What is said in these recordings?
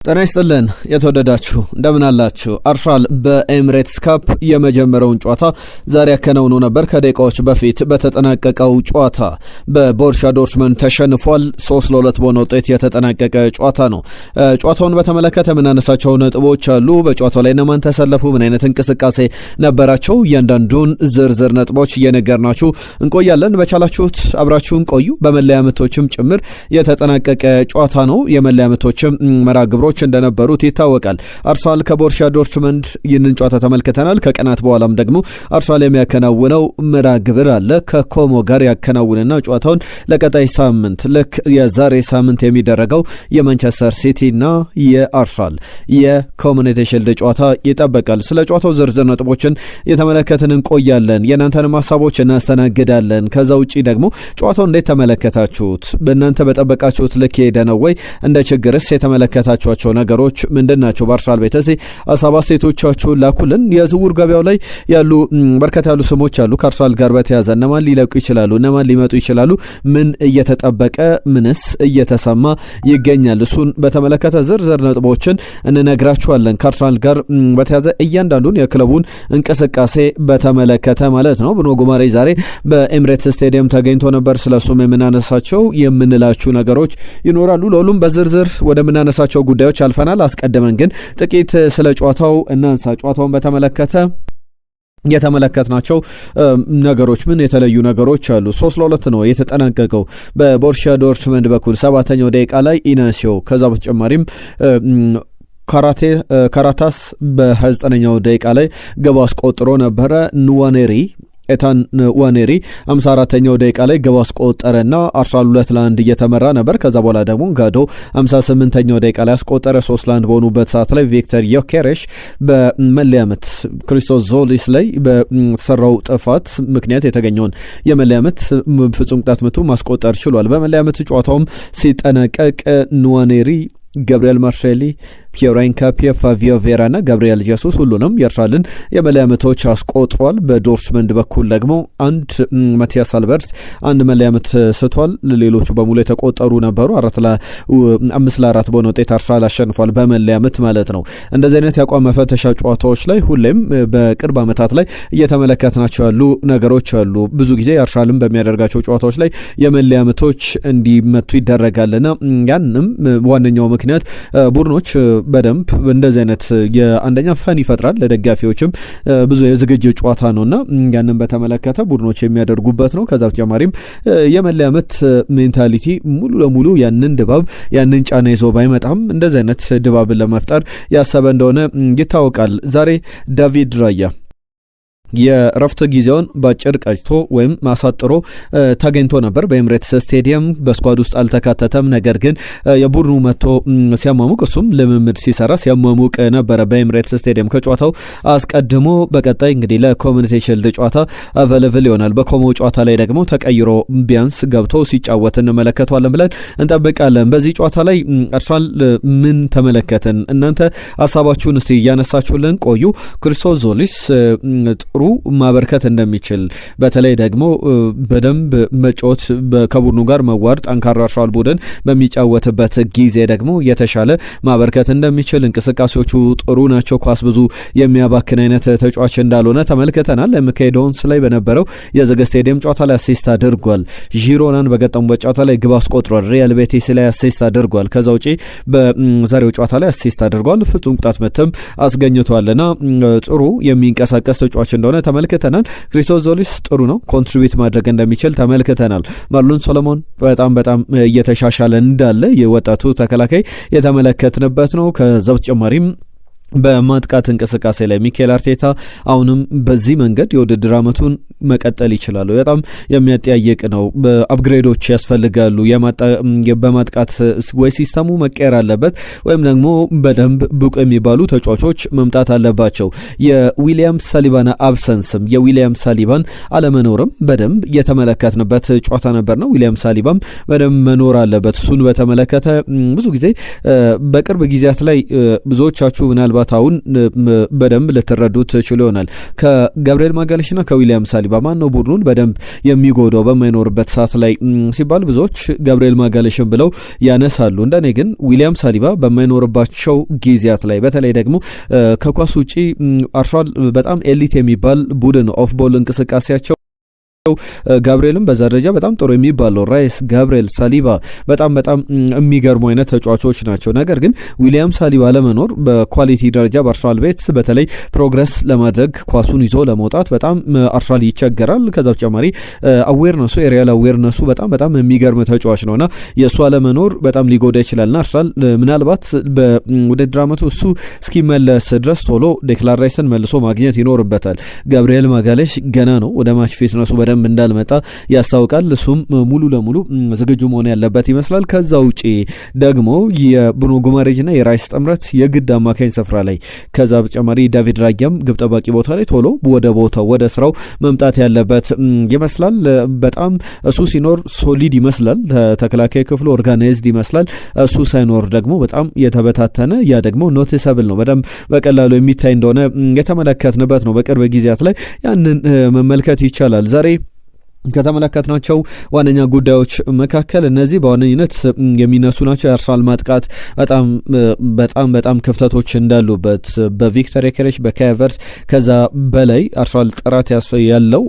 ጤና ይስጥልን የተወደዳችሁ እንደምን አላችሁ። አርሰናል በኤሚሬትስ ካፕ የመጀመሪያውን ጨዋታ ዛሬ ያከናውኖ ነበር። ከደቂቃዎች በፊት በተጠናቀቀው ጨዋታ በቦሩሲያ ዶርትመንድ ተሸንፏል። 3-2 በሆነ ውጤት የተጠናቀቀ ጨዋታ ነው። ጨዋታውን በተመለከተ የምናነሳቸው ነጥቦች አሉ። በጨዋታው ላይ እነማን ተሰለፉ፣ ምን አይነት እንቅስቃሴ ነበራቸው፣ እያንዳንዱን ዝርዝር ነጥቦች እየነገርናችሁ እንቆያለን። በቻላችሁት አብራችሁን ቆዩ። በመለያ ምቶችም ጭምር የተጠናቀቀ ጨዋታ ነው። የመለያ ምቶችም መርሃ ግብሮች እንደነበሩት ይታወቃል። አርሰናል ከቦሩሲያ ዶርትመንድ ይህንን ጨዋታ ተመልክተናል። ከቀናት በኋላም ደግሞ አርሰናል የሚያከናውነው መርሃ ግብር አለ። ከኮሞ ጋር ያከናውንና ጨዋታውን ለቀጣይ ሳምንት ልክ የዛሬ ሳምንት የሚደረገው የማንቸስተር ሲቲና የአርሰናል የኮሚኒቲ ሺልድ ጨዋታ ይጠበቃል። ስለ ጨዋታው ዝርዝር ነጥቦችን የተመለከትን እንቆያለን። የእናንተንም ሀሳቦች እናስተናግዳለን። ከዛ ውጪ ደግሞ ጨዋታው እንዴት ተመለከታችሁት? በእናንተ በጠበቃችሁት ልክ ሄደ ነው ወይ? እንደ ችግርስ የተመለከታችኋቸው ነገሮች ምንድናቸው? በአርሰናል ቤተሰብ ሀሳብ አስተያየቶቻችሁን ላኩልን። የዝውውር ገበያው ላይ ያሉ በርከት ያሉ ስሞች አሉ። ከአርሰናል ጋር በተያያዘ እነማን ሊለቁ ይችላሉ፣ እነማን ሊመጡ ይችላሉ፣ ምን እየተጠበቀ ምንስ እየተሰማ ይገኛል? እሱን በተመለከተ ዝርዝር ነጥቦችን እንነግራችኋለን። ከአርሰናል ጋር በተያያዘ እያንዳንዱን የክለቡን እንቅስቃሴ በተመለከተ ማለት ነው። ብሩኖ ጉማሬ ዛሬ በኤሚሬትስ ስቴዲየም ተገኝቶ ነበር። ስለሱም የምናነሳቸው የምንላችሁ ነገሮች ይኖራሉ። ለሁሉም በዝርዝር ወደምናነሳቸው ጉዳዮች አልፈናል። አስቀድመን ግን ጥቂት ስለ ጨዋታው እናንሳ። ጨዋታውን በተመለከተ የተመለከትናቸው ነገሮች ምን የተለዩ ነገሮች አሉ? 3-2 ነው የተጠናቀቀው በቦሩሲያ ዶርትመንድ በኩል 7ኛው ደቂቃ ላይ ኢናሲዮ፣ ከዛ በተጨማሪም ካራታስ በ29ኛው ደቂቃ ላይ ግብ አስቆጥሮ ነበረ። ንዋኔሪ ኤታን ዋኔሪ 54ኛው ደቂቃ ላይ ግብ አስቆጠረና አርሰናል 2-1 እየተመራ ነበር። ከዛ በኋላ ደግሞ ጋዶ 58ኛው ደቂቃ ላይ አስቆጠረ። 3-1 በሆኑበት ሰዓት ላይ ቪክተር ዮኬሬሽ በመለያ ምት ክሪስቶስ ዞሊስ ላይ በተሰራው ጥፋት ምክንያት የተገኘውን የመለያ ምት ፍጹም ቅጣት ምቱ ማስቆጠር ችሏል። በመለያ ምት ጨዋታውም ሲጠናቀቅ ንዋኔሪ፣ ገብርኤል ማርሴሊ፣ ፒየራይን ካፒ፣ ፋቪዮ ቬራ ና ጋብሪኤል ጀሱስ ሁሉንም የአርሰናልን የመለያ ምቶች አስቆጥሯል። በዶርትመንድ በኩል ደግሞ አንድ ማቲያስ አልበርት አንድ መለያ ምት ስቷል። ሌሎቹ በሙሉ የተቆጠሩ ነበሩ። 5-4 በሆነ ውጤት አርሰናል አሸንፏል፣ በመለያ ምት ማለት ነው። እንደዚህ አይነት የአቋም መፈተሻ ጨዋታዎች ላይ ሁሌም በቅርብ ዓመታት ላይ እየተመለከትናቸው ያሉ ነገሮች አሉ። ብዙ ጊዜ አርሰናልን በሚያደርጋቸው ጨዋታዎች ላይ የመለያ ምቶች እንዲመቱ ይደረጋልና ያንም ዋነኛው ምክንያት ቡድኖች በደንብ እንደዚህ አይነት የአንደኛ ፈን ይፈጥራል፣ ለደጋፊዎችም ብዙ የዝግጅት ጨዋታ ነውና ያንን በተመለከተ ቡድኖች የሚያደርጉበት ነው። ከዛ በተጨማሪም የመለያ ምት ሜንታሊቲ ሙሉ ለሙሉ ያንን ድባብ ያንን ጫና ይዞ ባይመጣም እንደዚህ አይነት ድባብን ለመፍጠር ያሰበ እንደሆነ ይታወቃል። ዛሬ ዳቪድ ራያ የረፍት ጊዜውን በአጭር ቀጭቶ ወይም ማሳጥሮ ተገኝቶ ነበር በኤሚሬትስ ስቴዲየም። በስኳድ ውስጥ አልተካተተም። ነገር ግን የቡድኑ መጥቶ ሲያሟሙቅ እሱም ልምምድ ሲሰራ ሲያሟሙቅ ነበረ በኤሚሬትስ ስቴዲየም ከጨዋታው አስቀድሞ። በቀጣይ እንግዲህ ለኮሚኒቲ ሺልድ ጨዋታ አቬለብል ይሆናል። በኮሞ ጨዋታ ላይ ደግሞ ተቀይሮ ቢያንስ ገብቶ ሲጫወት እንመለከተዋለን ብለን እንጠብቃለን። በዚህ ጨዋታ ላይ አርሰናል ምን ተመለከትን? እናንተ ሀሳባችሁን እስቲ እያነሳችሁልን ቆዩ። ክሪስቶስ ዞሊስ ጥሩ ማበርከት እንደሚችል በተለይ ደግሞ በደንብ መጫወት ከቡድኑ ጋር መዋር ጠንካራ አርሰናል ቡድን በሚጫወትበት ጊዜ ደግሞ የተሻለ ማበርከት እንደሚችል እንቅስቃሴዎቹ ጥሩ ናቸው። ኳስ ብዙ የሚያባክን አይነት ተጫዋች እንዳልሆነ ተመልክተናል። ለሚካኤዶንስ ላይ በነበረው የዝግ ስቴዲየም ጨዋታ ላይ አሲስት አድርጓል። ዢሮናን በገጠሙበት ጨዋታ ላይ ግብ አስቆጥሯል። ሪያል ቤቲስ ላይ አሲስት አድርጓል። ከዛ ውጪ በዛሬው ጨዋታ ላይ አሲስት አድርጓል። ፍጹም ቅጣት ምትም አስገኝቷልና ጥሩ የሚንቀሳቀስ ተጫዋች እንደሆነ ተመልክተናል። ክሪስቶስ ዞሊስ ጥሩ ነው፣ ኮንትሪቢዩት ማድረግ እንደሚችል ተመልክተናል። ማርሎን ሶሎሞን በጣም እየተሻሻለ እንዳለ የወጣቱ ተከላካይ የተመለከትንበት ነው። ከዛ በተጨማሪም በማጥቃት እንቅስቃሴ ላይ ሚኬል አርቴታ አሁንም በዚህ መንገድ የውድድር ዓመቱን መቀጠል ይችላሉ። በጣም የሚያጠያይቅ ነው። በአፕግሬዶች ያስፈልጋሉ። በማጥቃት ወይ ሲስተሙ መቀየር አለበት ወይም ደግሞ በደንብ ብቁ የሚባሉ ተጫዋቾች መምጣት አለባቸው። የዊሊያም ሳሊባን አብሰንስም የዊሊያም ሳሊባን አለመኖርም በደንብ የተመለከትንበት ጨዋታ ነበር ነው። ዊሊያም ሳሊባም በደንብ መኖር አለበት። እሱን በተመለከተ ብዙ ጊዜ በቅርብ ጊዜያት ላይ ብዙዎቻችሁ ምናልባት ጨዋታውን በደንብ ልትረዱት ትችሉ ይሆናል። ከጋብሪኤል ማጋሌሽና ከዊሊያም ሳሊባ ማን ነው ቡድኑን በደንብ የሚጎዳው በማይኖርበት ሰዓት ላይ ሲባል ብዙዎች ጋብሪኤል ማጋሌሽን ብለው ያነሳሉ። እንደኔ ግን ዊሊያም ሳሊባ በማይኖርባቸው ጊዜያት ላይ በተለይ ደግሞ ከኳስ ውጪ አርሰናል በጣም ኤሊት የሚባል ቡድን ኦፍ ቦል እንቅስቃሴያቸው ጋብሪኤልም በዛ ደረጃ በጣም ጥሩ የሚባለው ራይስ፣ ጋብሪኤል፣ ሳሊባ በጣም የሚገርሙ አይነት ተጫዋቾች ናቸው። ነገር ግን ዊሊያም ሳሊባ ለመኖር በኳሊቲ ደረጃ በአርሰናል ቤት በተለይ ፕሮግረስ ለማድረግ ኳሱን ይዞ ለመውጣት በጣም አርሰናል ይቸገራል። ከዛ በተጨማሪ አዌርነሱ ኤሪያል አዌርነሱ በጣም የሚገርም ተጫዋች ነውና የእሱ አለመኖር በጣም ሊጎዳ ይችላልና አርሰናል ምናልባት በውድድር ዓመቱ እሱ እስኪመለስ ድረስ ቶሎ ዴክላን ራይስን መልሶ ማግኘት ይኖርበታል። ጋብሪኤል ማጋሌሽ ገና ነው ወደ ማች ፊትነሱ በደንብ እንዳልመጣ ያስታውቃል። እሱም ሙሉ ለሙሉ ዝግጁ መሆን ያለበት ይመስላል። ከዛ ውጪ ደግሞ የብሩኖ ጉማሬጅና የራይስ ጥምረት የግድ አማካኝ ስፍራ ላይ ከዛ በተጨማሪ ዳቪድ ራያም ግብ ጠባቂ ቦታ ላይ ቶሎ ወደ ቦታው ወደ ስራው መምጣት ያለበት ይመስላል። በጣም እሱ ሲኖር ሶሊድ ይመስላል። ተከላካይ ክፍሉ ኦርጋናይዝድ ይመስላል። እሱ ሳይኖር ደግሞ በጣም የተበታተነ ያ ደግሞ ኖቲሰብል ነው። በጣም በቀላሉ የሚታይ እንደሆነ የተመለከትንበት ነው። በቅርብ ጊዜያት ላይ ያንን መመልከት ይቻላል። ዛሬ ከተመለከትናቸው ዋነኛ ጉዳዮች መካከል እነዚህ በዋነኝነት የሚነሱ ናቸው። የአርሰናል ማጥቃት በጣም ክፍተቶች እንዳሉበት በቪክተር ዮኬሬሽ በካይ ሃቨርትዝ ከዛ በላይ አርሰናል ጥራት ያለው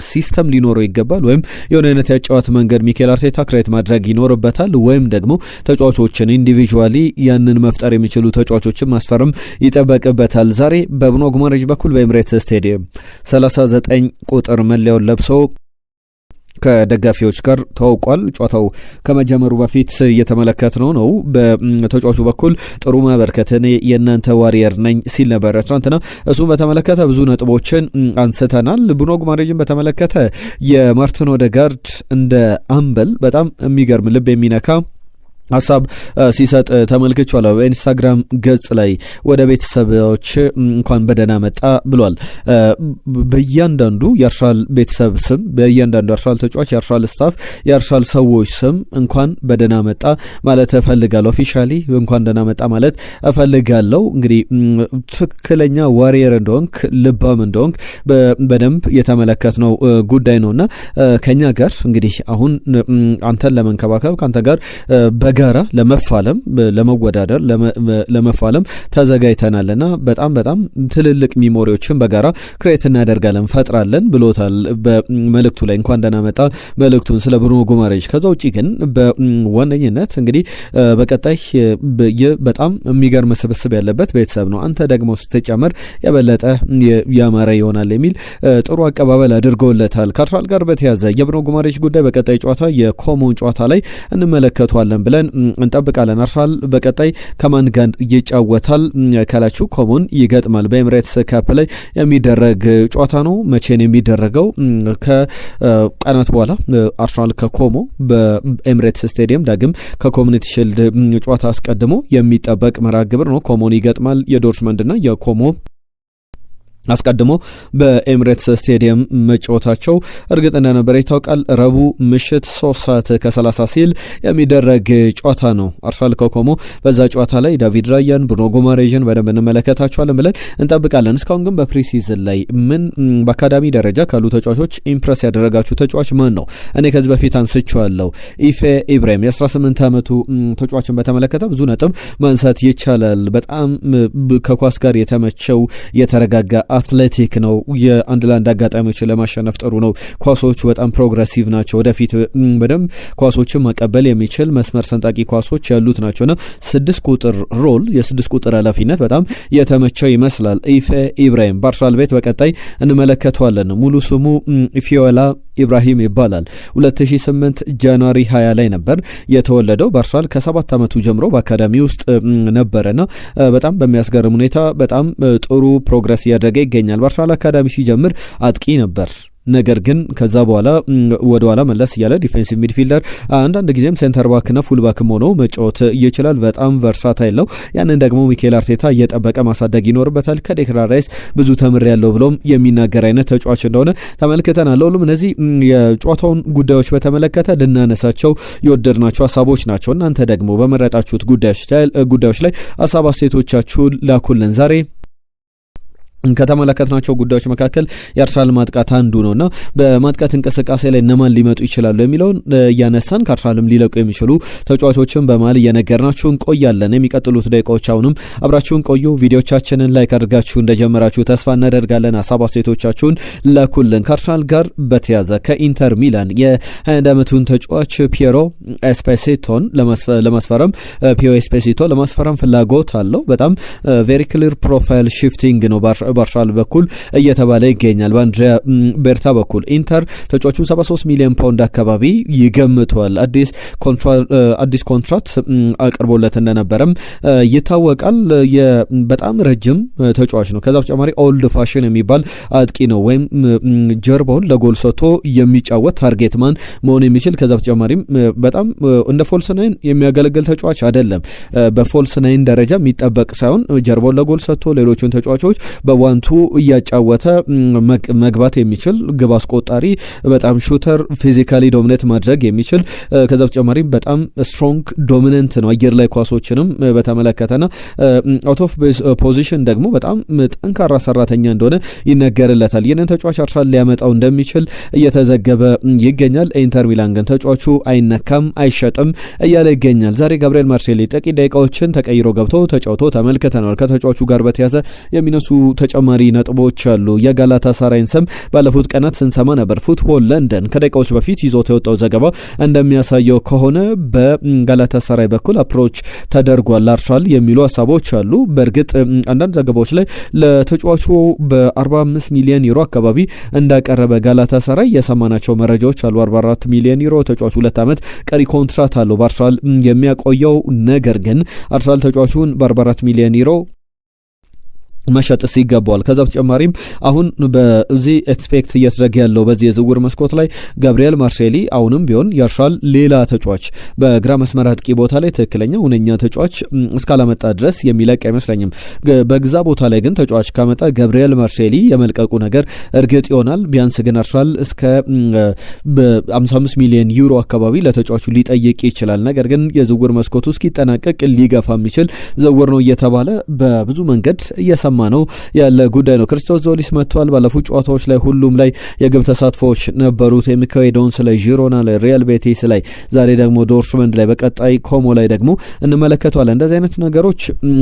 ሲስተም ሊኖረው ይገባል። ወይም የሆነ አይነት ያጫወት መንገድ ሚኬል አርቴታ ክሬት ማድረግ ይኖርበታል። ወይም ደግሞ ተጫዋቾችን ኢንዲቪዥዋሊ ያንን መፍጠር የሚችሉ ተጫዋቾችን ማስፈርም ይጠበቅበታል። ዛሬ በብሩኖ ጉማሬጅ በኩል በኤምሬትስ ስቴዲየም 39 ቁጥር መለያውን ለብሰው ከደጋፊዎች ጋር ተዋውቋል። ጨዋታው ከመጀመሩ በፊት እየተመለከትነው ነው። በተጫዋቹ በኩል ጥሩ ማበርከት እኔ የእናንተ ዋሪየር ነኝ ሲል ነበር ትናንትና። እሱም በተመለከተ ብዙ ነጥቦችን አንስተናል። ብሩኖ ጉማሬጅን በተመለከተ የማርቲን ኦዴጋርድ እንደ አምበል በጣም የሚገርም ልብ የሚነካ ሀሳብ ሲሰጥ ተመልክቻለሁ። በኢንስታግራም ገጽ ላይ ወደ ቤተሰቦች እንኳን በደህና መጣ ብሏል። በእያንዳንዱ የአርሰናል ቤተሰብ ስም፣ በእያንዳንዱ የአርሰናል ተጫዋች፣ የአርሰናል ስታፍ፣ የአርሰናል ሰዎች ስም እንኳን በደህና መጣ ማለት እፈልጋለሁ። ኦፊሻሊ እንኳን ደህና መጣ ማለት እፈልጋለሁ። እንግዲህ ትክክለኛ ዋሪየር እንደሆንክ ልባም እንደሆንክ በደንብ የተመለከትነው ጉዳይ ነውና ከኛ ጋር እንግዲህ አሁን አንተን ለመንከባከብ ከአንተ ጋር በጋራ ለመፋለም ለመወዳደር ለመፋለም ተዘጋጅተናልና በጣም ትልልቅ ሚሞሪዎችን በጋራ ክሬት እናደርጋለን ፈጥራለን ብሎታል በመልእክቱ ላይ። እንኳን ደህና መጣ መልእክቱን ስለ ብሩኖ ጉማሬጅ። ከዛ ውጪ ግን በዋነኝነት እንግዲህ በቀጣይ በጣም የሚገርም ስብስብ ያለበት ቤተሰብ ነው፣ አንተ ደግሞ ስትጨምር የበለጠ ያማረ ይሆናል የሚል ጥሩ አቀባበል አድርገውለታል። ከአርሰናል ጋር በተያዘ የብሩኖ ጉማሬጅ ጉዳይ በቀጣይ ጨዋታ የኮሞን ጨዋታ ላይ እንመለከተዋለን ብለን እንጠብቃለን። አርሰናል በቀጣይ ከማን ጋር ይጫወታል ካላችሁ ኮሞን ይገጥማል። በኤምሬትስ ካፕ ላይ የሚደረግ ጨዋታ ነው። መቼ ነው የሚደረገው? ከቀናት በኋላ አርሰናል ከኮሞ በኤምሬትስ ስቴዲየም ዳግም ከኮሚኒቲ ሺልድ ጨዋታ አስቀድሞ የሚጠበቅ መርሃ ግብር ነው። ኮሞን ይገጥማል። የዶርትመንድና የኮሞ አስቀድሞ በኤምሬትስ ስቴዲየም መጫወታቸው እርግጥ እንደነበረ ይታወቃል። ረቡዕ ምሽት 3:30 ሲል የሚደረግ ጨዋታ ነው አርሰናል ከኮሞ። በዛ ጨዋታ ላይ ዳቪድ ራያን፣ ብሩኖ ጉማሬጅን በደንብ እንመለከታቸዋለን ብለን እንጠብቃለን። እስካሁን ግን በፕሪሲዝን ላይ ምን በአካዳሚ ደረጃ ካሉ ተጫዋቾች ኢምፕረስ ያደረጋችሁ ተጫዋች ማን ነው? እኔ ከዚህ በፊት አንስቼዋለሁ። ኢፌ ኢብራሂም የ18 ዓመቱ ተጫዋችን በተመለከተ ብዙ ነጥብ ማንሳት ይቻላል። በጣም ከኳስ ጋር የተመቸው የተረጋጋ አትሌቲክ ነው። የአንድ ለአንድ አጋጣሚዎችን ለማሸነፍ ጥሩ ነው። ኳሶቹ በጣም ፕሮግረሲቭ ናቸው። ወደፊት በደንብ ኳሶችን መቀበል የሚችል መስመር ሰንጣቂ ኳሶች ያሉት ናቸውና 6 ቁጥር ሮል የ6 ቁጥር ኃላፊነት በጣም የተመቸው ይመስላል። ኢፌ ኢብራሂም በአርሰናል ቤት በቀጣይ እንመለከተዋለን። ሙሉ ስሙ ኢፊዮላ ኢብራሂም ይባላል። 2008 ጃንዋሪ 20 ላይ ነበር የተወለደው። በአርሰናል ከ7 ዓመቱ ጀምሮ በአካዳሚ ውስጥ ነበረና በጣም በሚያስገርም ሁኔታ በጣም ጥሩ ፕሮግረስ እያደረገ ይገኛል። በአርሰናል አካዳሚ ሲጀምር አጥቂ ነበር። ነገር ግን ከዛ በኋላ ወደ ኋላ መለስ እያለ ዲፌንሲቭ ሚድፊልደር አንዳንድ ጊዜም ሴንተር ባክና ፉል ባክም ሆኖ መጫወት ይችላል። በጣም ቨርሳታይል ነው። ያንን ደግሞ ሚኬል አርቴታ እየጠበቀ ማሳደግ ይኖርበታል። ከዴክላን ራይስ ብዙ ተምር ያለው ብሎም የሚናገር አይነት ተጫዋች እንደሆነ ተመልክተናል። ለሁሉም እነዚህ የጨዋታውን ጉዳዮች በተመለከተ ልናነሳቸው የወደድናቸው ሀሳቦች ናቸው። እናንተ ደግሞ በመረጣችሁት ጉዳዮች ላይ ሀሳብ አስተያየቶቻችሁን ላኩልን። ዛሬ ከተመለከትናቸው ጉዳዮች መካከል የአርሰናል ማጥቃት አንዱ ነውና በማጥቃት እንቅስቃሴ ላይ እነማን ሊመጡ ይችላሉ የሚለውን እያነሳን ከአርሰናልም ሊለቁ የሚችሉ ተጫዋቾችን በመሃል እየነገርናችሁ እንቆያለን። የሚቀጥሉት ደቂቃዎች አሁንም አብራችሁን ቆዩ። ቪዲዮቻችንን ላይክ አድርጋችሁ እንደጀመራችሁ ተስፋ እናደርጋለን። ሀሳብ አስተያየቶቻችሁን ላኩልን። ከአርሰናል ጋር በተያዘ ከኢንተር ሚላን የ21 ዓመቱን ተጫዋች ፒየሮ ኤስፔሲቶን ለማስፈረም ፍላጎት አለው። በጣም ቬሪ ክሊር ፕሮፋይል ሽፍቲንግ ነው በአርሰናል በኩል እየተባለ ይገኛል። በአንድሪያ ቤርታ በኩል ኢንተር ተጫዋቹን 73 ሚሊዮን ፓውንድ አካባቢ ይገምተዋል። አዲስ ኮንትራት አቅርቦለት እንደነበረም ይታወቃል። በጣም ረጅም ተጫዋች ነው። ከዛ በተጨማሪ ኦልድ ፋሽን የሚባል አጥቂ ነው፣ ወይም ጀርባውን ለጎል ሰጥቶ የሚጫወት ታርጌት ማን መሆን የሚችል ከዛ በተጨማሪም በጣም እንደ ፎልስ ናይን የሚያገለግል ተጫዋች አይደለም። በፎልስ ናይን ደረጃ የሚጠበቅ ሳይሆን ጀርባውን ለጎል ሰጥቶ ሌሎቹን ተጫዋቾች በዋንቱ እያጫወተ መግባት የሚችል ግብ አስቆጣሪ፣ በጣም ሹተር፣ ፊዚካሊ ዶሚኔት ማድረግ የሚችል ከዛ በተጨማሪም በጣም ስትሮንግ ዶሚነንት ነው አየር ላይ ኳሶችንም በተመለከተና አውት ኦፍ ፖዚሽን ደግሞ በጣም ጠንካራ ሰራተኛ እንደሆነ ይነገርለታል። ይህንን ተጫዋች አርሰናል ሊያመጣው እንደሚችል እየተዘገበ ይገኛል። ኢንተር ሚላን ግን ተጫዋቹ አይነካም አይሸጥም እያለ ይገኛል። ዛሬ ጋብሪኤል ማርሴሊ ጥቂት ደቂቃዎችን ተቀይሮ ገብቶ ተጫውቶ ተመልክተናል። ከተጫዋቹ ጋር በተያዘ የሚነሱ ተጨማሪ ነጥቦች አሉ። የጋላታ ሳራይን ስም ባለፉት ቀናት ስንሰማ ነበር። ፉትቦል ለንደን ከደቂቃዎች በፊት ይዞት የወጣው ዘገባ እንደሚያሳየው ከሆነ በጋላታ ሳራይ በኩል አፕሮች ተደርጓል አርሰናል የሚሉ ሀሳቦች አሉ። በእርግጥ አንዳንድ ዘገባዎች ላይ ለተጫዋቹ በ45 ሚሊዮን ዩሮ አካባቢ እንዳቀረበ ጋላታ ሳራይ የሰማናቸው መረጃዎች አሉ። 44 ሚሊዮን ዩሮ ተጫዋቹ 2 ዓመት ቀሪ ኮንትራት አለው በአርሰናል የሚያቆየው። ነገር ግን አርሰናል ተጫዋቹን በ44 ሚሊዮን ዩሮ መሸጥስ ይገባዋል። ከዛ በተጨማሪም አሁን በዚህ ኤክስፔክት እየተደረገ ያለው በዚህ የዝውውር መስኮት ላይ ጋብሪኤል ማርሴሊ አሁንም ቢሆን ያርሰናል ሌላ ተጫዋች በግራ መስመር አጥቂ ቦታ ላይ ትክክለኛ ሁነኛ ተጫዋች እስካላመጣ ድረስ የሚለቅ አይመስለኝም። በግዛ ቦታ ላይ ግን ተጫዋች ካመጣ ጋብሪኤል ማርሴሊ የመልቀቁ ነገር እርግጥ ይሆናል። ቢያንስ ግን አርሰናል እስከ 55 ሚሊዮን ዩሮ አካባቢ ለተጫዋቹ ሊጠይቅ ይችላል። ነገር ግን የዝውውር መስኮቱ እስኪጠናቀቅ ሊገፋ የሚችል ዝውውር ነው እየተባለ በብዙ መንገድ ነው ያለ ጉዳይ ነው። ክርስቶስ ዞሊስ መጥቷል። ባለፉት ጨዋታዎች ላይ ሁሉም ላይ የግብ ተሳትፎዎች ነበሩት። የሚካሄደውን ስለ ዢሮና ላይ፣ ሪያል ቤቲስ ላይ፣ ዛሬ ደግሞ ዶርትመንድ ላይ፣ በቀጣይ ኮሞ ላይ ደግሞ እንመለከተዋለን። እንደዚህ አይነት ነገሮች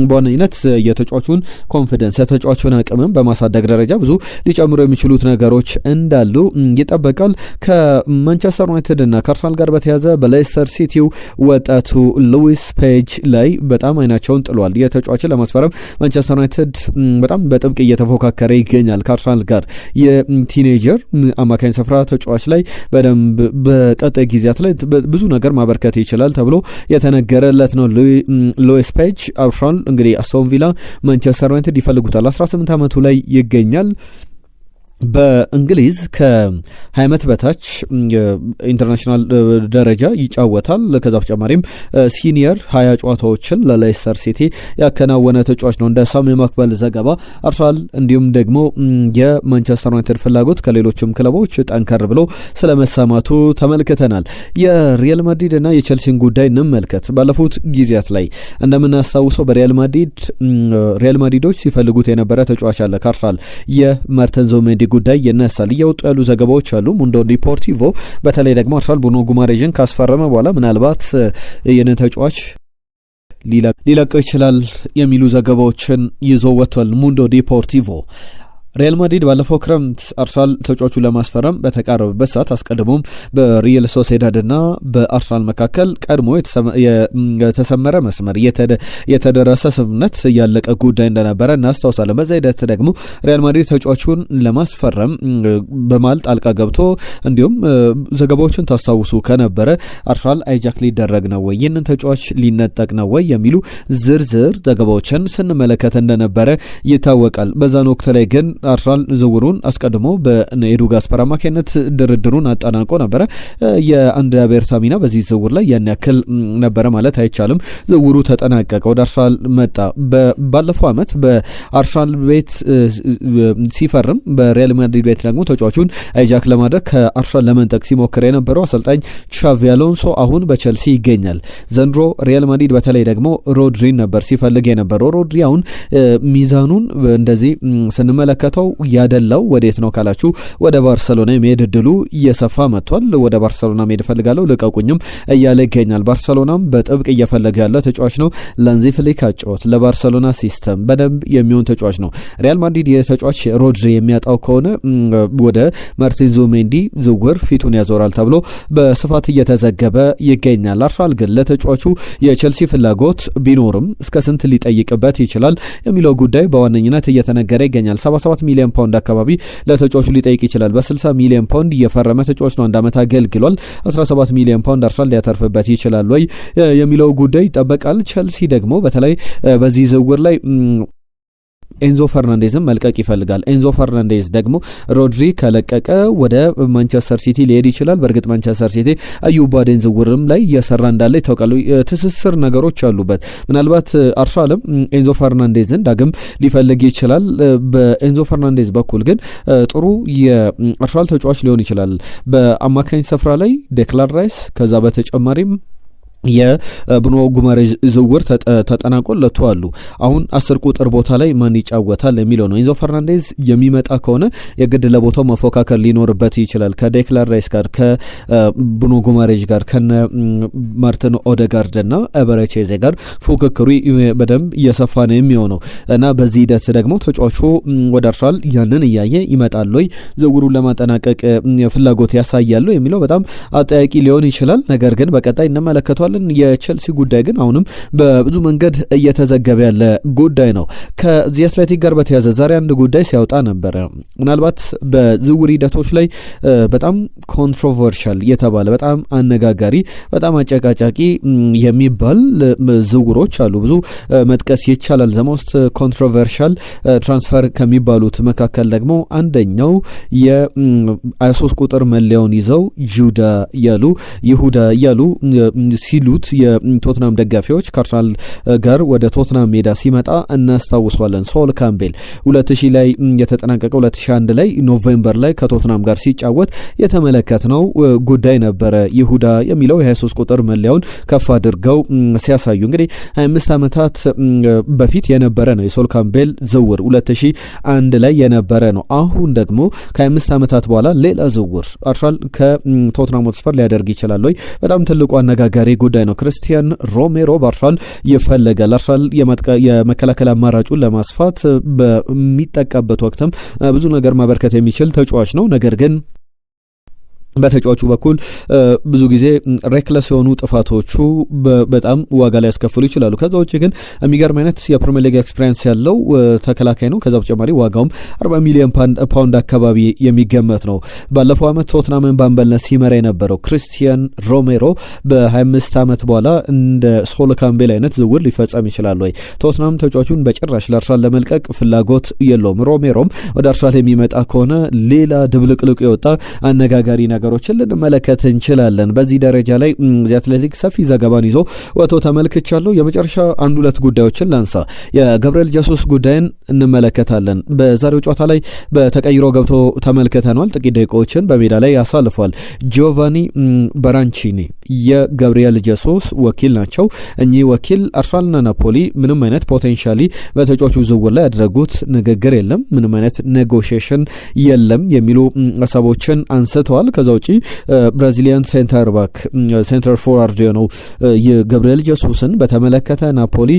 በዋነኝነት የተጫዋቹን ኮንፊደንስ የተጫዋቹን አቅምም በማሳደግ ደረጃ ብዙ ሊጨምሩ የሚችሉት ነገሮች እንዳሉ ይጠበቃል። ከማንቸስተር ዩናይትድ እና ከአርሰናል ጋር በተያዘ በሌስተር ሲቲው ወጣቱ ሉዊስ ፔጅ ላይ በጣም አይናቸውን ጥሏል። የተጫዋችን ለማስፈረም ማንቸስተር ዩናይትድ በጣም በጥብቅ እየተፎካከረ ይገኛል ከአርሰናል ጋር። የቲኔጀር አማካኝ ስፍራ ተጫዋች ላይ በደንብ በቀጣይ ጊዜያት ላይ ብዙ ነገር ማበርከት ይችላል ተብሎ የተነገረለት ነው ሉዊስ ፔጅ። አርሰናል እንግዲህ አስቶን ቪላ፣ ማንቸስተር ዩናይትድ ይፈልጉታል። 18 ዓመቱ ላይ ይገኛል። በእንግሊዝ ከ20 ዓመት በታች ኢንተርናሽናል ደረጃ ይጫወታል። ከዛ በተጨማሪም ሲኒየር 20 ጨዋታዎችን ለሌስተር ሲቲ ያከናወነ ተጫዋች ነው። እንደ ሳሚ ማክበል ዘገባ አርሰናል እንዲሁም ደግሞ የማንቸስተር ዩናይትድ ፍላጎት ከሌሎችም ክለቦች ጠንከር ብሎ ስለመሰማቱ ተመልክተናል። የሪያል ማድሪድ እና የቼልሲን ጉዳይ እንመልከት። ባለፉት ጊዜያት ላይ እንደምናስታውሰው በሪያል ማድሪዶች ሲፈልጉት የነበረ ተጫዋች አለ ከአርሰናል የማርተን ዙቢሜንዲ ጉዳይ ይነሳል። እየወጡ ያሉ ዘገባዎች አሉ። ሙንዶ ዲፖርቲቮ በተለይ ደግሞ አርሰናል ብሩኖ ጉማሬዥን ካስፈረመ በኋላ ምናልባት ይህንን ተጫዋች ሊለቀው ይችላል የሚሉ ዘገባዎችን ይዞ ወጥቷል ሙንዶ ዲፖርቲቮ። ሪያል ማድሪድ ባለፈው ክረምት አርሰናል ተጫዋቹ ለማስፈረም በተቃረበበት ሰዓት አስቀድሞም በሪያል ሶሴዳድና በአርሰናል መካከል ቀድሞ የተሰመረ መስመር የተደረሰ ስምምነት ያለቀ ጉዳይ እንደነበረ እናስታውሳለን። በዛ ሂደት ደግሞ ሪያል ማድሪድ ተጫዋቹን ለማስፈረም በማል ጣልቃ ገብቶ እንዲሁም ዘገባዎችን ታስታውሱ ከነበረ አርሰናል አይጃክ ሊደረግ ነው ወይ፣ ይህንን ተጫዋች ሊነጠቅ ነው ወይ የሚሉ ዝርዝር ዘገባዎችን ስንመለከት እንደነበረ ይታወቃል። በዛን ወቅት ላይ ግን አርሰናል ዝውውሩን አስቀድሞ በኤዱ ጋስፐር አማካኝነት ድርድሩን አጠናቆ ነበረ። የአንድ ቤርታ ሚና በዚህ ዝውውር ላይ ያን ያክል ነበረ ማለት አይቻልም። ዝውውሩ ተጠናቀቀ፣ ወደ አርሰናል መጣ። ባለፈው ዓመት በአርሰናል ቤት ሲፈርም በሪያል ማድሪድ ቤት ደግሞ ተጫዋቹን አይጃክ ለማድረግ ከአርሰናል ለመንጠቅ ሲሞክር የነበረው አሰልጣኝ ቻቪ አሎንሶ አሁን በቸልሲ ይገኛል። ዘንድሮ ሪያል ማድሪድ በተለይ ደግሞ ሮድሪን ነበር ሲፈልግ የነበረው። ሮድሪ አሁን ሚዛኑን እንደዚህ ስንመለከተው ያደላው ወዴት ነው ካላችሁ ወደ ባርሰሎና የመሄድ እድሉ እየሰፋ መጥቷል። ወደ ባርሰሎና መሄድ እፈልጋለሁ ልቀቁኝም እያለ ይገኛል። ባርሰሎናም በጥብቅ እየፈለገ ያለ ተጫዋች ነው። ለአንዚ ፍሊክ አጫወት ለባርሰሎና ሲስተም በደንብ የሚሆን ተጫዋች ነው። ሪያል ማድሪድ የተጫዋች ሮድሪ የሚያጣው ከሆነ ወደ ማርቲን ዙቢሜንዲ ዝውውር ፊቱን ያዞራል ተብሎ በስፋት እየተዘገበ ይገኛል። አርሰናል ግን ለተጫዋቹ የቼልሲ ፍላጎት ቢኖርም እስከ ስንት ሊጠይቅበት ይችላል የሚለው ጉዳይ በዋነኝነት እየተነገረ ይገኛል። 77 ሚሊዮን ፓውንድ አካባቢ ለተጫዋቹ ሊጠይቅ ይችላል። በ60 ሚሊዮን ፓውንድ እየፈረመ ተጫዋች ነው። 1 ዓመት አገልግሏል። 17 ሚሊዮን ፓውንድ አርሰናል ሊያተርፍበት ይችላል ወይ የሚለው ጉዳይ ይጠበቃል። ቼልሲ ደግሞ በተለይ በዚህ ዝውውር ላይ ኤንዞ ፈርናንዴዝም መልቀቅ ይፈልጋል። ኤንዞ ፈርናንዴዝ ደግሞ ሮድሪ ከለቀቀ ወደ ማንቸስተር ሲቲ ሊሄድ ይችላል። በእርግጥ ማንቸስተር ሲቲ አዩብ ባዴን ዝውውርም ላይ እየሰራ እንዳለ ይታወቃሉ። ትስስር ነገሮች አሉበት። ምናልባት አርሰናልም ኤንዞ ፈርናንዴዝን ዳግም ሊፈልግ ይችላል። በኤንዞ ፈርናንዴዝ በኩል ግን ጥሩ የአርሰናል ተጫዋች ሊሆን ይችላል። በአማካኝ ስፍራ ላይ ዴክላን ራይስ ከዛ በተጨማሪም የብሩኖ ጉማሬዥ ዝውውር ተጠናቆለቱ አሉ። አሁን 10 ቁጥር ቦታ ላይ ማን ይጫወታል የሚለው ነው። ኤንዞ ፈርናንዴዝ የሚመጣ ከሆነ የግድ ለቦታው መፎካከር ሊኖርበት ይችላል። ከዴክላን ራይስ ጋር፣ ከብሩኖ ጉማሬዥ ጋር፣ ከነ ማርቲን ኦዴጋርድ እና ኤበረቼዜ ጋር ፉክክሩ በደንብ እየሰፋ ነው የሚሆነው እና በዚህ ሂደት ደግሞ ተጫዋቹ ወደ አርሰናል ያንን እያየ ይመጣል ወይ ዝውውሩን ለማጠናቀቅ ፍላጎት ያሳያሉ የሚለው በጣም አጠያቂ ሊሆን ይችላል። ነገር ግን በቀጣይ እንመለከቷል። የቼልሲ ጉዳይ ግን አሁንም በብዙ መንገድ እየተዘገበ ያለ ጉዳይ ነው። ከዚህ አትሌቲክ ጋር በተያዘ ዛሬ አንድ ጉዳይ ሲያወጣ ነበረ። ምናልባት በዝውውር ሂደቶች ላይ በጣም ኮንትሮቨርሻል የተባለ በጣም አነጋጋሪ በጣም አጨቃጫቂ የሚባል ዝውውሮች አሉ። ብዙ መጥቀስ ይቻላል። ዘሞስት ኮንትሮቨርሻል ትራንስፈር ከሚባሉት መካከል ደግሞ አንደኛው የ23 ቁጥር መለያውን ይዘው ይሁዳ እያሉ ሲሉት የቶትናም ደጋፊዎች ከአርሰናል ጋር ወደ ቶትናም ሜዳ ሲመጣ እናስታውሷለን። ሶል ካምቤል 2000 ላይ የተጠናቀቀው 2001 ላይ ኖቬምበር ላይ ከቶትናም ጋር ሲጫወት የተመለከትነው ጉዳይ ነበረ። ይሁዳ የሚለው የ23 ቁጥር መለያውን ከፍ አድርገው ሲያሳዩ እንግዲህ 25 ዓመታት በፊት የነበረ ነው የሶል ካምቤል ዝውውር 2001 ላይ የነበረ ነው። አሁን ደግሞ ከ25 ዓመታት በኋላ ሌላ ዝውውር አርሰናል ከቶትናም ሆትስፐር ሊያደርግ ይችላል ወይ? በጣም ትልቁ አነጋጋሪ ጉዳይ ነው። ክርስቲያን ሮሜሮ በአርሰናል ይፈለጋል። አርሰናል የመከላከል አማራጩን ለማስፋት በሚጠቀምበት ወቅትም ብዙ ነገር ማበርከት የሚችል ተጫዋች ነው። ነገር ግን በተጫዋቹ በኩል ብዙ ጊዜ ሬክለስ የሆኑ ጥፋቶቹ በጣም ዋጋ ላይ ያስከፍሉ ይችላሉ። ከዛ ውጭ ግን የሚገርም አይነት የፕሪሚየር ሊግ ኤክስፔሪንስ ያለው ተከላካይ ነው። ከዛ በተጨማሪ ዋጋውም 40 ሚሊዮን ፓውንድ አካባቢ የሚገመት ነው። ባለፈው ዓመት ቶትናምን ባምበልነት ሲመራ የነበረው ክርስቲያን ሮሜሮ በ25 ዓመት በኋላ እንደ ሶል ካምቤል አይነት ዝውውር ሊፈጸም ይችላል ወይ? ቶትናም ተጫዋቹን በጭራሽ ለአርሰናል ለመልቀቅ ፍላጎት የለውም። ሮሜሮም ወደ አርሰናል የሚመጣ ከሆነ ሌላ ድብልቅልቁ የወጣ አነጋጋሪ ነገሮችን ልንመለከት እንችላለን። በዚህ ደረጃ ላይ ዚ አትሌቲክ ሰፊ ዘገባን ይዞ ወጥቶ ተመልክቻለሁ። የመጨረሻ 1-2 ጉዳዮችን ላንሳ። የገብርኤል ጀሱስ ጉዳይን እንመለከታለን። በዛሬው ጨዋታ ላይ በተቀይሮ ገብቶ ተመልክተናል። ጥቂት ደቂቃዎችን በሜዳ ላይ ያሳልፏል። ጂዮቫኒ በራንቺኒ የገብርኤል ጀሱስ ወኪል ናቸው። እኚህ ወኪል አርሰናልና ናፖሊ ምንም አይነት ፖቴንሻሊ በተጫዋቹ ዝውውር ላይ ያደረጉት ንግግር የለም፣ ምንም አይነት ኔጎሽዬሽን የለም የሚሉ ሀሳቦችን አንስተዋል። ከዛ ውጪ ብራዚሊያን ሴንተር ፎርዋርድ ነው የገብርኤል ጀሱስን በተመለከተ ናፖሊ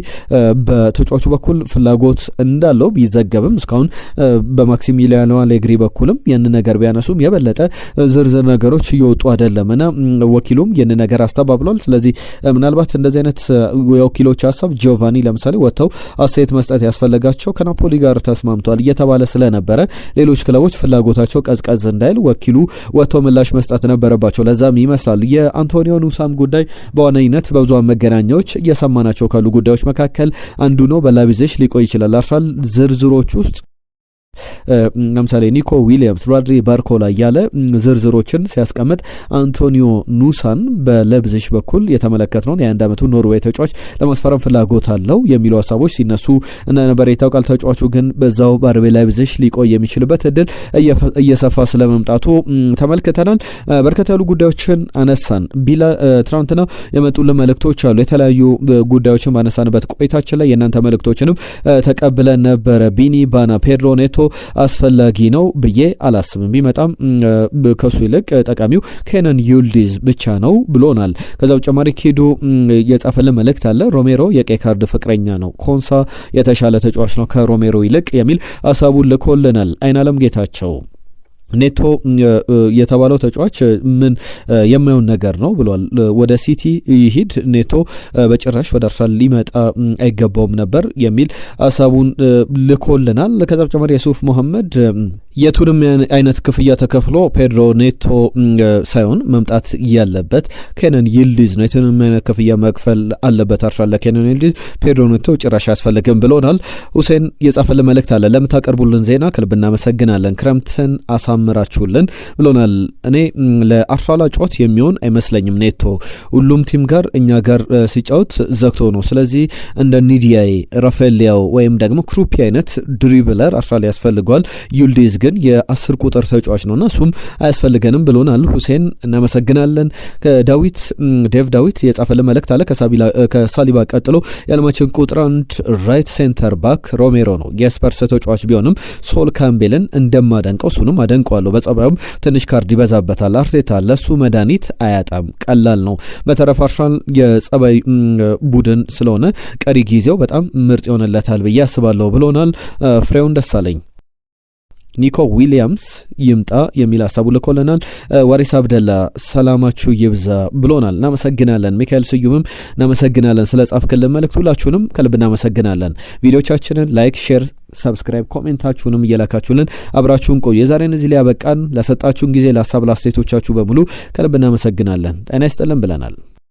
በተጫዋቹ በኩል ፍላጎት እንዳለው ቢዘገብም እስካሁን በማክሲሚሊያኖ አሌግሪ በኩልም ያን ነገር ቢያነሱም የበለጠ ዝርዝር ነገሮች እየወጡ አይደለምና ወኪሉም ያን ነገር አስተባብሏል። ስለዚህ ምናልባት እንደዚህ አይነት የወኪሎች ሀሳብ ጂዮቫኒ ለምሳሌ ወጥተው አስተያየት መስጠት ያስፈልጋቸው ከናፖሊ ጋር ተስማምቷል እየተባለ ስለነበረ ሌሎች ክለቦች ፍላጎታቸው ቀዝቀዝ እንዳይል ወኪሉ ወጥተው ምላሽ መስጠት ነበረባቸው። ለዛም ይመስላል የአንቶኒዮ ኑሳም ጉዳይ በዋነኝነት በብዙሃን መገናኛዎች እየሰማናቸው ካሉ ጉዳዮች መካከል አንዱ ነው። በላይፕዚግ ሊቆይ ይችላል። አርሰናል ዝርዝሮች ውስጥ ለምሳሌ ኒኮ ዊሊያምስ፣ ሮድሪ ባርኮላ እያለ ዝርዝሮችን ሲያስቀምጥ አንቶኒዮ ኑሳን በለብዚሽ በኩል የተመለከትነው የ21 ዓመቱ ኖርዌይ ተጫዋች ለማስፈረም ፍላጎት አለው የሚሉ ሀሳቦች ሲነሱ እንደነበር ይታወቃል። ተጫዋቹ ግን በዛው በአርቤ ላይፕዚግ ሊቆይ የሚችልበት እድል እየሰፋ ስለመምጣቱ ተመልክተናል። በርከት ያሉ ጉዳዮችን አነሳን። ትናንትና የመጡልን መልእክቶች አሉ። የተለያዩ ጉዳዮችን ባነሳንበት ቆይታችን ላይ የእናንተ መልእክቶችንም ተቀብለን ነበረ። ቢኒ ባና ፔድሮ ኔቶ አስፈላጊ ነው ብዬ አላስብም፣ ቢመጣም ከሱ ይልቅ ጠቃሚው ኬነን ዩልዲዝ ብቻ ነው ብሎናል። ከዛ በተጨማሪ ኪዱ የጻፈልን መልእክት አለ። ሮሜሮ የቀይ ካርድ ፍቅረኛ ነው፣ ኮንሳ የተሻለ ተጫዋች ነው ከሮሜሮ ይልቅ የሚል ሀሳቡን ልኮልናል። አይናለም ጌታቸው ኔቶ የተባለው ተጫዋች ምን የማይሆን ነገር ነው ብሏል። ወደ ሲቲ ይሂድ፣ ኔቶ በጭራሽ ወደ አርሰናል ሊመጣ አይገባውም ነበር የሚል ሀሳቡን ልኮልናል። ከዛ በተጨማሪ የሱፍ መሐመድ የቱንም አይነት ክፍያ ተከፍሎ ፔድሮ ኔቶ ሳይሆን መምጣት ያለበት ኬነን ይልዲዝ ነው። የቱንም አይነት ክፍያ መክፈል አለበት አርሰናል ለኬነን ይልዲዝ፣ ፔድሮ ኔቶ ጭራሽ አያስፈልግም ብሎናል። ሁሴን የጻፈልን መልእክት አለ። ለምታቀርቡልን ዜና ከልብ እናመሰግናለን። ክረምትን አሳምራችሁልን ብሎናል። እኔ ለአርሰናል ጨዋታ የሚሆን አይመስለኝም ኔቶ ሁሉም ቲም ጋር እኛ ጋር ሲጫወት ዘግቶ ነው። ስለዚህ እንደ ኒዲያይ፣ ራፋኤሊያው ወይም ደግሞ ክሩፒ አይነት ድሪብለር አርሰናል ያስፈልገዋል። ይልዲዝ ግን የ10 ቁጥር ተጫዋች ነውና እሱም አያስፈልገንም ብሎናል። ሁሴን እናመሰግናለን። ዴቭ ዳዊት የጻፈልን መልእክት አለ። ከሳሊባ ቀጥሎ የዓለማችን ቁጥር 1 ራይት ሴንተር ባክ ሮሜሮ ነው። የስፐርስ ተጫዋች ቢሆንም ሶል ካምቤልን እንደማደንቀው እሱንም አደንቀዋለሁ። በጸባዩም ትንሽ ካርድ ይበዛበታል። አርቴታ ለሱ መድኃኒት አያጣም፣ ቀላል ነው። በተረፈ አርሰናል የጸባይ ቡድን ስለሆነ ቀሪ ጊዜው በጣም ምርጥ ይሆንለታል ብዬ አስባለሁ ብሎናል። ፍሬውን ደሳለኝ ኒኮ ዊሊያምስ ይምጣ የሚል ሀሳቡ ልኮልናል። ዋሪስ አብደላ ሰላማችሁ ይብዛ ብሎናል። እናመሰግናለን። ሚካኤል ስዩምም እናመሰግናለን ስለ ጻፍክልን መልእክት። ሁላችሁንም ከልብ እናመሰግናለን። ቪዲዮቻችንን ላይክ፣ ሼር፣ ሰብስክራይብ፣ ኮሜንታችሁንም እየላካችሁልን አብራችሁን ቆዩ። የዛሬን እዚህ ላይ ያበቃን። ለሰጣችሁን ጊዜ ለሀሳብ ለአስተያየቶቻችሁ በሙሉ ከልብ እናመሰግናለን። ጤና ይስጥልን ብለናል።